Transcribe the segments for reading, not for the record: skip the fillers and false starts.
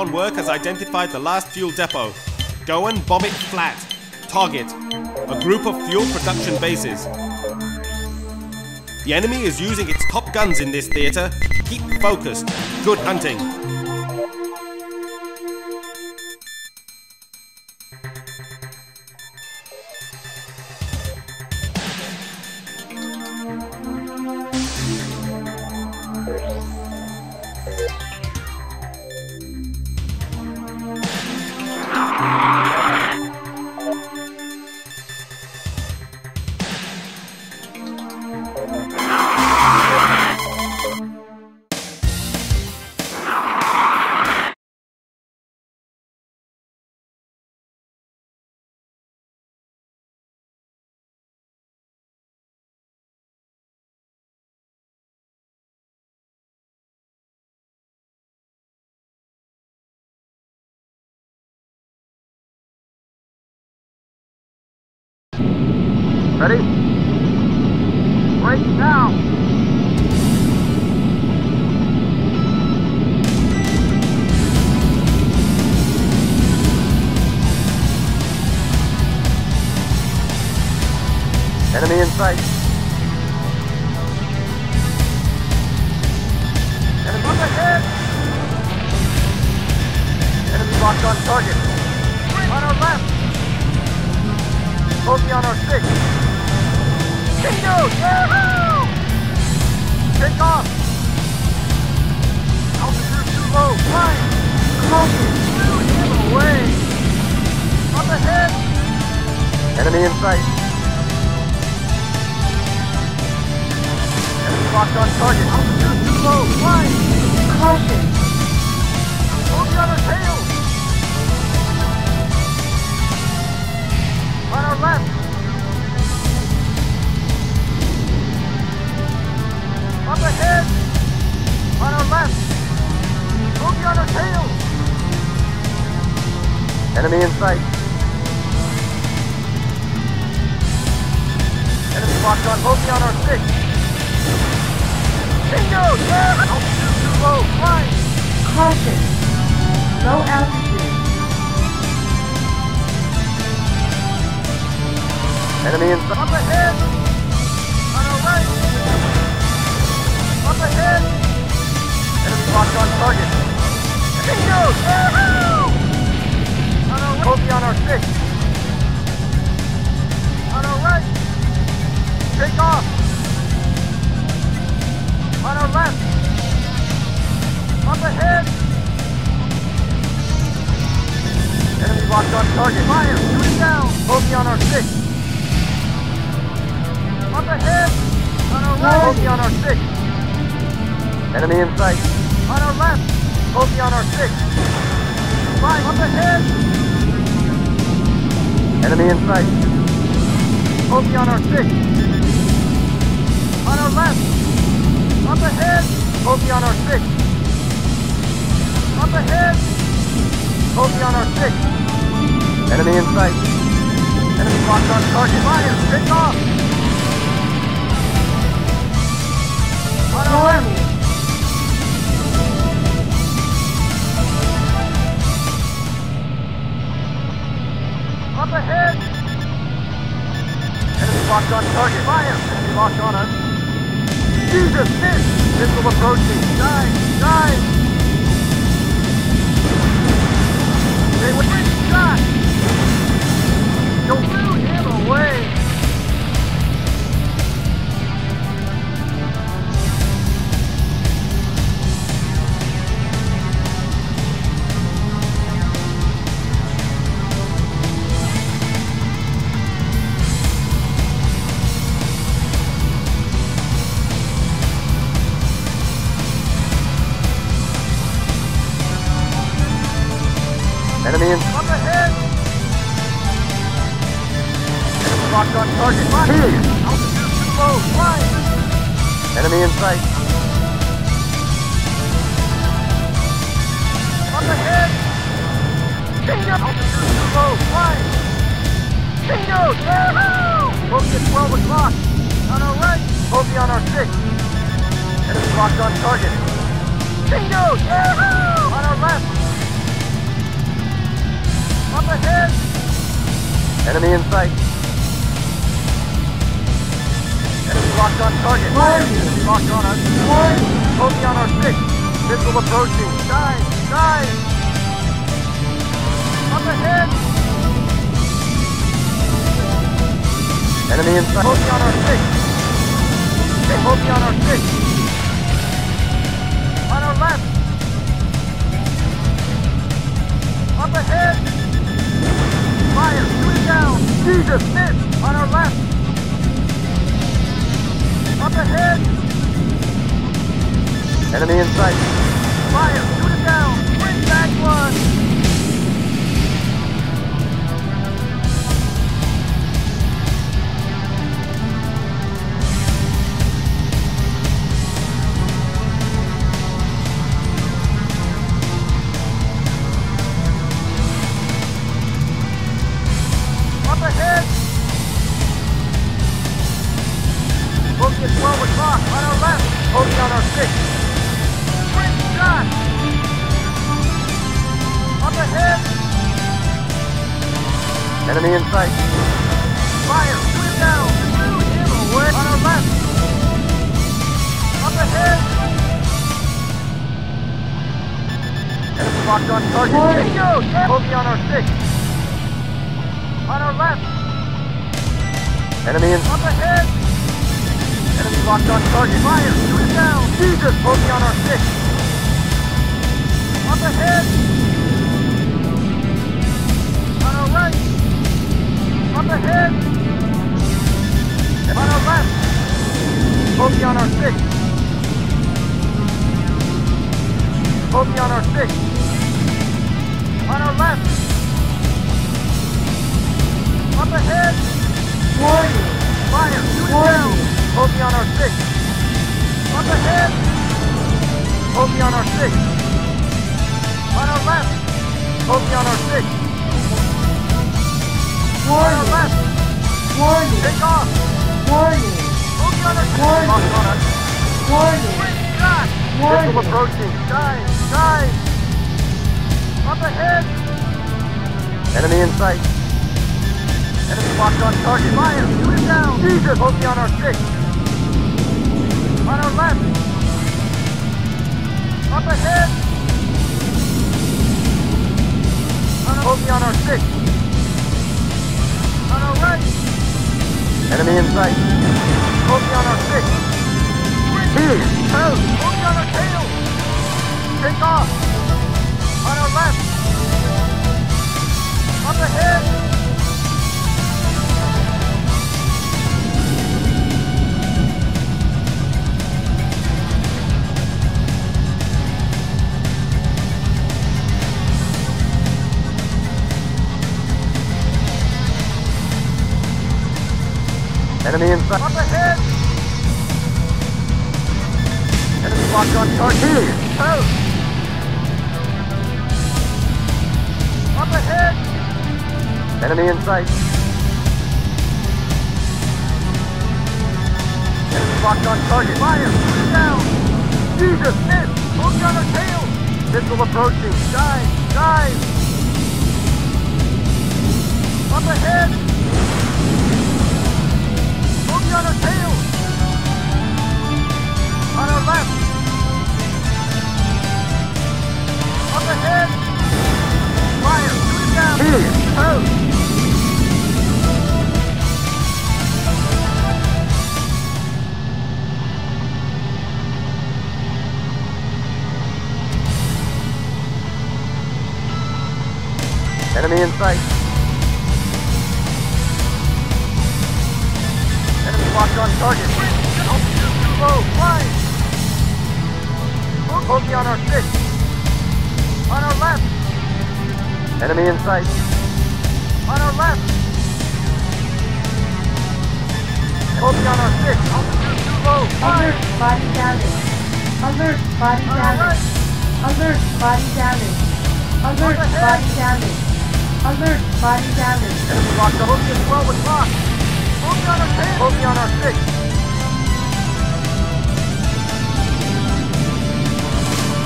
recon work has identified the last fuel depot. Go and bomb it flat. Target: a group of fuel production bases. The enemy is using its top guns in this theater. Keep focused. Good hunting. Ready? Break now! Enemy in sight. Enemy up ahead! Enemy locked on target. On our left! Bogey on our 6. Bingo! Yahoo! Take off! Altitude too low. Flying! Caution! Him away! Up ahead! Enemy in sight. Enemy locked on target. Altitude too low. Flying! Caution! Bogey on our tail! On our left! Up ahead! On our left! Bogey on our tail! Enemy in sight. Enemy locked on bogey on our 6. Bingo! Yeah! Altitude too low. Flying! Caution! Low altitude. Enemy in sight. Up ahead! On our right! Up ahead! Enemy locked on target. Bingo! Yahoo! On our right. Bogey on our 6. On our right. Take off. On our left. Up ahead. Enemy locked on target. Fire! Shooting down. Bogey on our 6. Up ahead. On our right. Bogey on our 6. Enemy in sight. On our left. Bogey on our 6. Flying up ahead. Enemy in sight. Bogey on our 6. On our left. Up ahead. Bogey on our 6. Up ahead. Bogey on our 6. Enemy in sight. Enemy locked on target. Fire. Take off. On our left. Up ahead! Enemy locked on target. Fire! Enemy locked on us. Jesus, miss! Missile approaching. Dive! Dive! They were great shot! You blew him away! Enemy in up ahead! Enemy locked on target. Fire! Altitude too low. Flying! Enemy in sight. Up ahead! Bingo! Altitude too low. Flying! Bingo! Yahoo! Bogey at 12 o'clock. On our right. Bogey on our 6. Enemy locked on target. Bingo! Yahoo! On our left. Up ahead! Enemy in sight. Enemy locked on target. Enemy locked on us. Enemy on our 6. Missile approaching. Dive! Dive! Up ahead! Enemy in sight. Enemy on our 6. Enemy on our 6. On our left. Up ahead! Fire! Shoot it down! Jesus! Miss! On our left! Up ahead! Enemy in sight! Fire! Shoot it down! Bring back one! Ahead! Bogey at 12 o'clock, on our left. Bogey on our 6. Great shot! Up ahead! Enemy in sight. Fire! Shoot it down! Shoot him away! On our left. Up ahead! Enemy locked on target. Bingo! Bogey on our 6. On our left. Enemy in. Up ahead. Enemy locked on target. Fire. Shoot it down. Jesus. Bogey on our 6. Up ahead. On our right. Up ahead. And on our left. Bogey on our 6. Bogey on our 6. On our left. Up ahead! Warning! Fire! Shoot it down! Bogey on our 6! Up ahead! Bogey on our 6! On our left! Bogey on our 6! Warning! On our left! Warning! Take off! Warning! Bogey on our 6! Warning! On us! Warning! Great shot! Warning! Missile approaching! Dive! Dive! Up ahead! Enemy in sight! Enemy locked on target. Fire! Shoot it down! Jesus! Bogey on our 6. On our left. Up ahead. Bogey on our 6. On our right. Enemy in sight. Bogey on our 6. Here! Out! Bogey on our tail! Take off! On our left. Up ahead. Enemy in sight. Up ahead! Enemy locked on target. Out! Up ahead! Enemy in sight. Enemy locked on target. Fire! Shoot it down! Jesus! Miss! Bogey on our tail! Missile approaching. Dive! Dive! Up ahead! On our tail! On our left! Up ahead! Fire! Shoot it down! Here! Out! Enemy in sight! Locked on target. Too low. Fly. Bogey on our 6. On our left. Enemy in sight. On our left. Bogey on our 6. Too low. Alert, body damage. Alert, body damage. Alert, body damage. Alert, body damage. Alert, body damage. Enemy locked on. Bogey at 12 o'clock. Bogey on our 10. Bogey on our 6.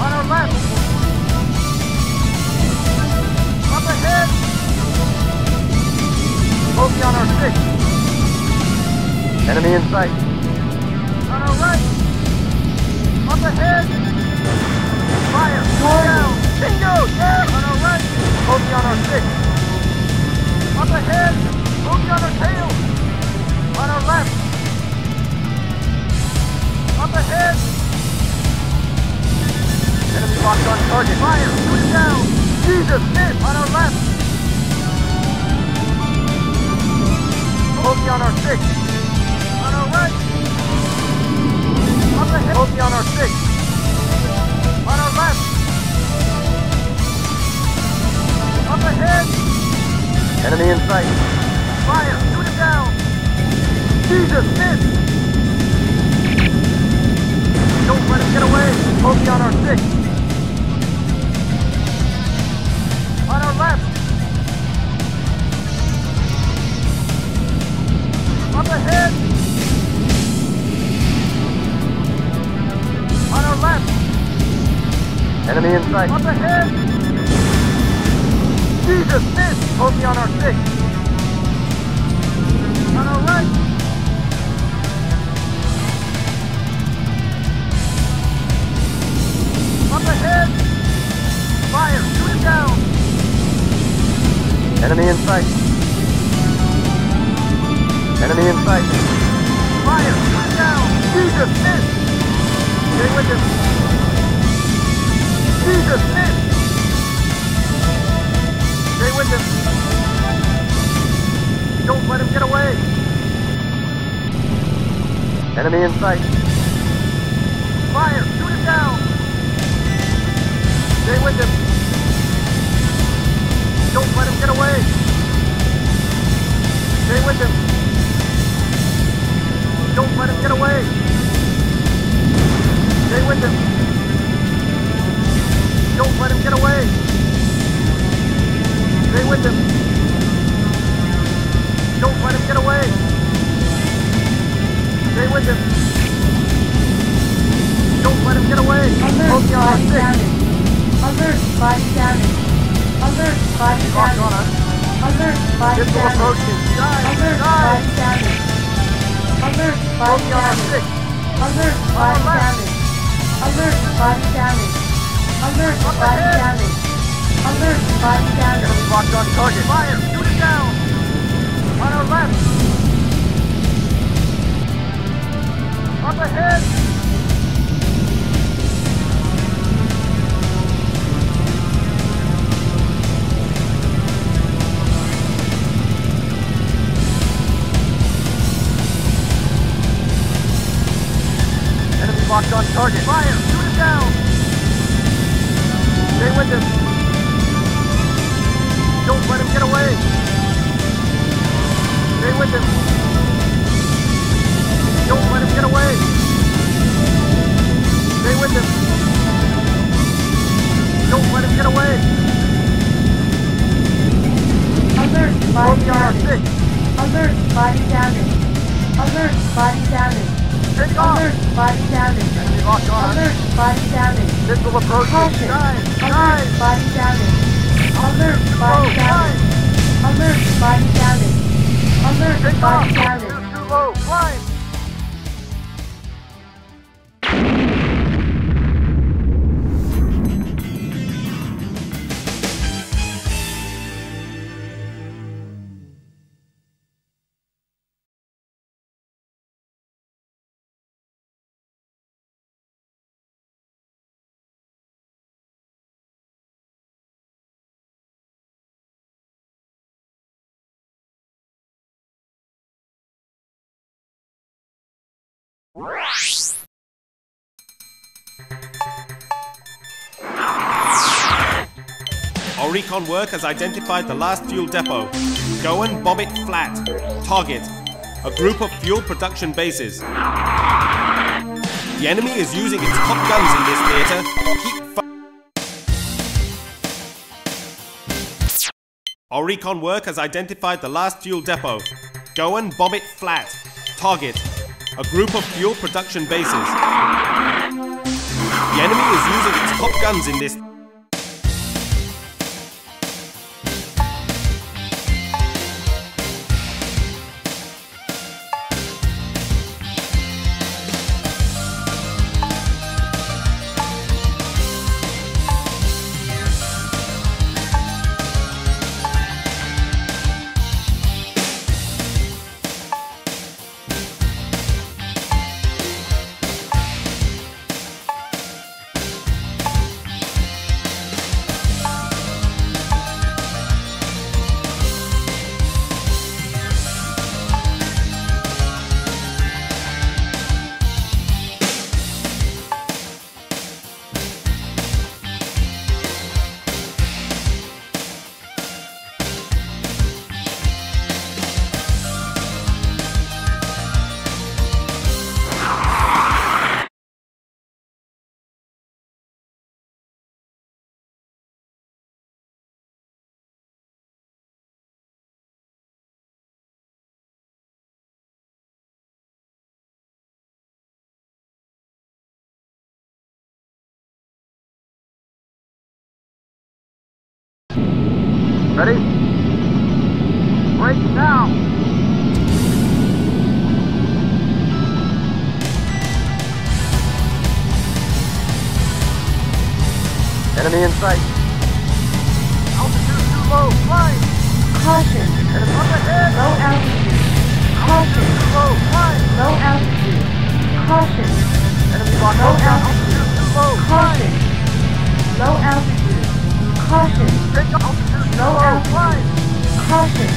On our left. Up ahead. Enemy in sight. On our right. Up ahead. Fire. Down. Bingo. Yeah. On our right. Bogey on our 6. Up ahead. Bogey on our tail. On our left. Up ahead. Enemy locked on target. Fire. Shoot it down. Jesus. Miss. On our left. Bogey on our 6. On our right. Up ahead. Bogey on our 6. On our left. Up ahead. Enemy in sight. Fire. Shoot it down. Jesus. Miss. Don't let him get away. Bogey on our 6. On our left. Up ahead. On our left. Enemy in sight. Up ahead. Jesus, miss. Bogey on our 6. On our right. Up ahead. Fire. Shoot it down. Enemy in sight. Enemy in sight. Fire! Shoot it down! Jesus, miss! Stay with him! Jesus, miss! Stay with him! Don't let him get away! Enemy in sight. Fire! Shoot it down! Stay with him! Don't let him get away! Stay with him! Don't let him get away! Stay with him! Don't let him get away! Stay with him! Don't let him get away! Stay with him! Don't let him get away! Alert, body damage. Alert, body damage. Alert, body damage. Alert, body Missile damage. approaching! Alert, body damage. Alert, body damage. Alert, body damage. Alert, body damage. Alert, body damage. Alert, body damage. Enemy locked on target! Fire! Shoot it down! On our left! Up ahead! Locked on target. Fire! Shoot it down! Stay with him. Don't let him get away. Stay with him. Don't let him get away. Stay with him. Don't let him get away. Alert, body Bogey on our damage. 6. Alert, body damage. Alert, body damage. Take off! Alert, body damage. Enemy locked on. Alert, body damage. Missile approaching. Caution. Dive! Alert, Dive! body damage. Alert, body Low! damage. Climb! Alert, body damage. Alert, Take off! body damage. Too low! Climb! Our recon work has identified the last fuel depot. Go and bomb it flat. Target: a group of fuel production bases. The enemy is using its top guns in this theater. Keep Our recon work has identified the last fuel depot. Go and bomb it flat. Target: a group of fuel production bases. The enemy is using its top guns in this. Ready? Break now! Enemy in sight. Altitude too low, flying! Caution. Enemy up ahead! Low altitude. Caution. Too low, flying! Low altitude. Caution. Enemy locked Low on. altitude. Altitude too low, Caution. flying! Low altitude. Caution. Take altitude too Low low, altitude. flying! Caution.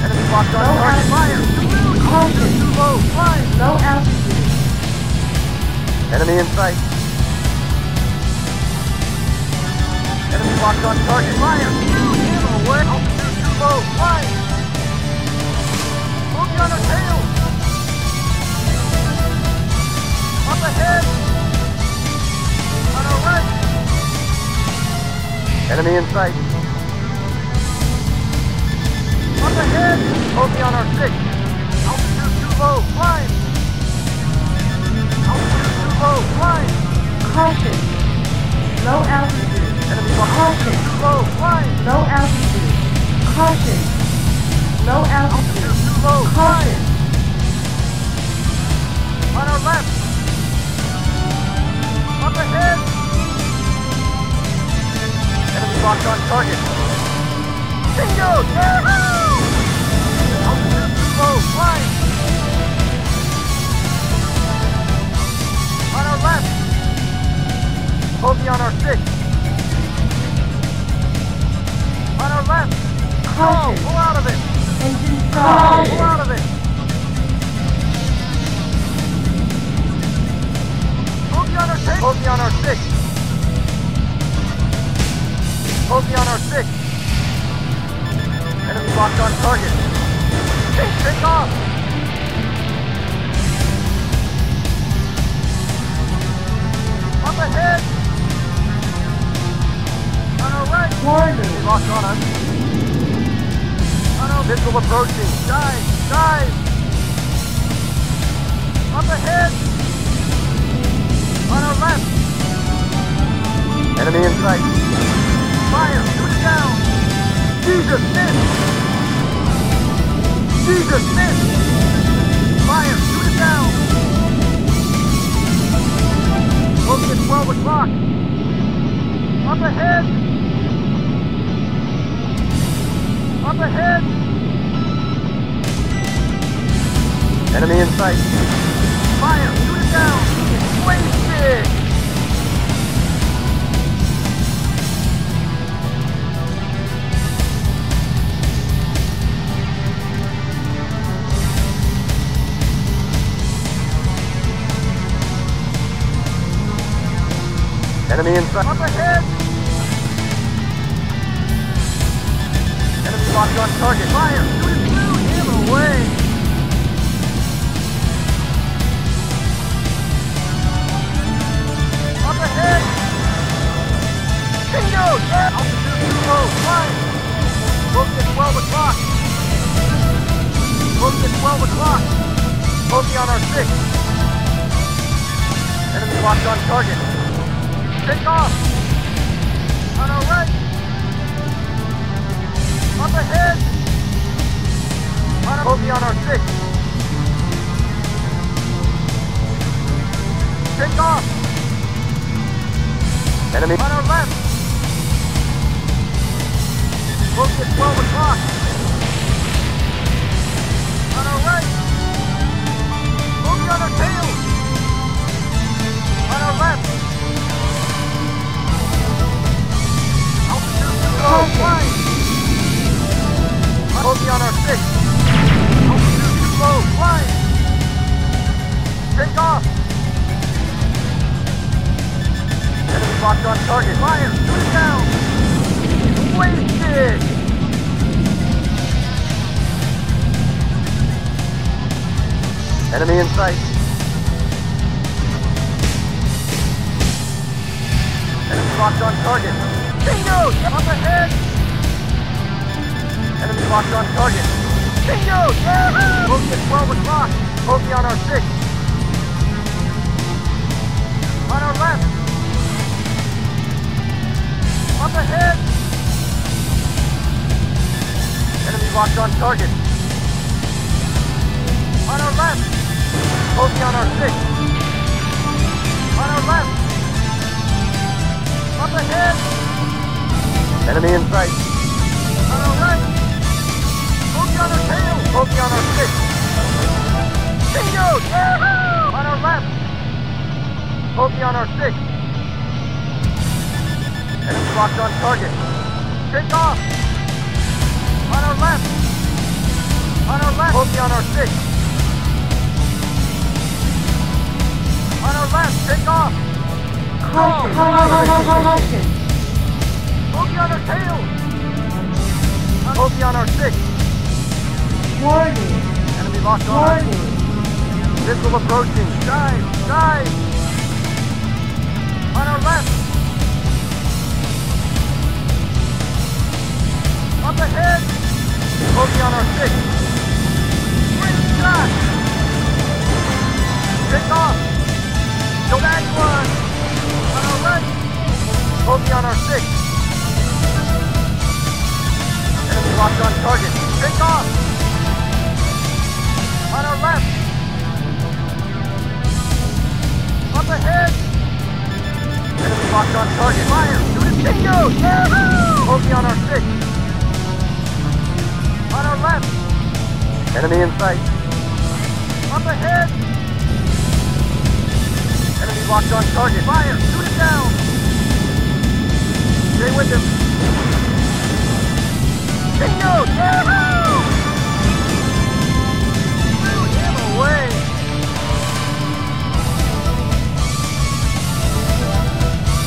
Enemy locked on. Low Target fire! Caution. Too low, flying! Low altitude. Enemy in sight. Enemy locked on target. Fire! Ammo away! Altitude too low, flying! Moving on our tail! Up ahead! On our right! Enemy in sight. Up ahead! Moving on our 6. Altitude too low, flying! Altitude too low, flying! Caution. Low altitude. Enemy caution! Too low, flying! Low altitude. Caution. Low altitude. Altitude too low, Caution. flying! On our left! Up ahead! Enemy locked on target! Bingo! Yahoo! Altitude too low, flying! On our left! Bogey on our 6! On our left! Caution. Pull out of it! Engine Pull stall. out of it! Bogey on our 6! Bogey on our 6! Bogey on our 6! Enemy locked on target! Take off! Up ahead! On our right! Warning. Locked on us! On our missile approaching! Dive! Dive! Up ahead! On our left! Enemy in sight! Fire! Shoot it down! Jesus, miss! Jesus, miss! Fire! Shoot it down! Bogey at 12 o'clock! Up ahead! Up ahead! Enemy in sight! Fire! Shoot it down! Wasted! Enemy in sight! Up ahead! Enemy locked on target! Fire! Shoot it through! Him away! Up ahead! Bingo! Yeah! Altitude too low! Flying! Bogey at 12 o'clock! Bogey at 12 o'clock! Bogey on our 6! Enemy locked on target! Take off! On our right! Up ahead! On our bogey on our 6! Take off! Enemy on our left! Bogey at 12 o'clock! On our right! Bogey on our tail! On our left! Altitude too low, flying! Bogey on our 6! Altitude too low, flying! Take off! Enemy locked on target. Fire! Shoot it down! Wasted! Enemy in sight. Enemy locked on target. Bingo! Up ahead! Enemy locked on target. Bingo! Yahoo! Bogey at 12 o'clock. Bogey on our 6. On our left. Up ahead! locked on target. On our left. Bogey on our 6. On our left. Up ahead. Enemy in sight. On our right. Bogey on our tail. Bogey on our 6. Bingo! Yeah! On our left. Bogey on our 6. Enemy locked on target. Take off. On our left. On our left. Bogey on our 6. On our left. Take off. Caution. Bogey on our tail. Bogey on our 6. Warning. Enemy locked on our 6. Warning. Missile approaching. Dive. Dive. On our left. Up ahead. Bogey on our 6. Great shot. Take off. Go back one. On our right. Bogey on our 6. Enemy locked on target. Take off. On our left. Up ahead. Enemy locked on target. Fire. Shoot it. Bingo. Yahoo! Bogey on our 6. On our left. Enemy in sight. Up ahead. Enemy locked on target. Fire. Shoot it down. Stay with him. Bingo. Yahoo! Blew him away.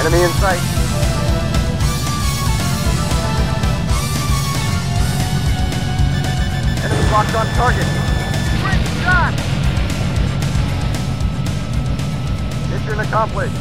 Enemy in sight. Enemy locked on target. Great shot! Mission accomplished.